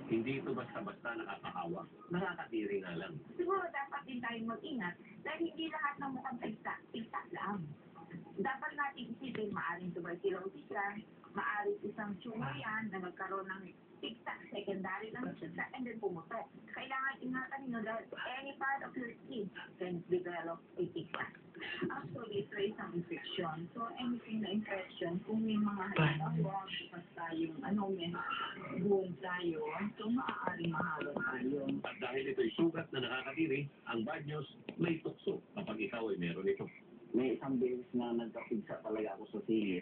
Hindi ito basta-basta nakakahawa. Nakakadiri nga lang. Siguro dapat din tayong mag-ingat dahil hindi lahat ng mukhang tigta lang. Dapat natin isipin, maaaring tuberculosis yan, maaaring isang tumor yan na nagkaroon ng tigta, secondary lang tigta, and then pumutok. Kailangan ingatan nyo dahil any part of your skin can develop a tigta. Actually, ito ay isang infection. So, anything na infection, kung may mga halimbawa, bukas tayong, may buwan tayo, so maaaring mahawa tayo. At dahil ito'y sugat na nakakadiri, ang bad news, may tukso kapag ikaw ay meron ito. May isang beses na nagkapigsa talaga ako sa sili.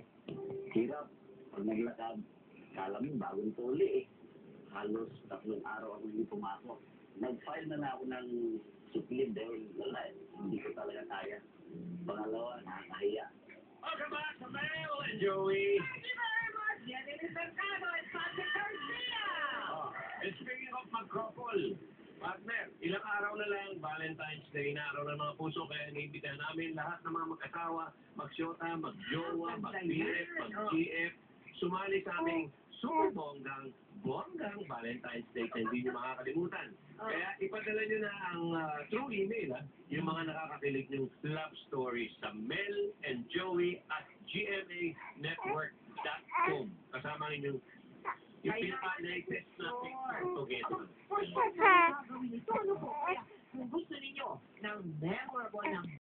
Hirap. Pag naglakad, kala mo bagong tuli eh. Halos 3 araw ako hindi pumasok. Nag-file na ako ng suplid dahil wala eh. Hindi ko talaga kaya. Pangalawa, nakakahiya. Welcome back to Mel and Joey. Thank you very much! Yan is Mercado at Patrick Garcia! And speaking of mag-couple, partner, ilang araw na lang, Valentine's Day na araw ng mga puso, kaya iniimbitahan namin lahat ng mga mag-asawa, mag-syota, mag-jowa, mag-BF, mag-GF, sumali sa aming super bonggang Valentine's Day na hindi nyo makakalimutan. Kaya ipadala nyo na ang through email, yung mga nakakakilig ng love stories sa melandjoey@gmanetwork.com. Kasama yung pinaka-latest na picture together. Kung gusto ninyo ng memorable ng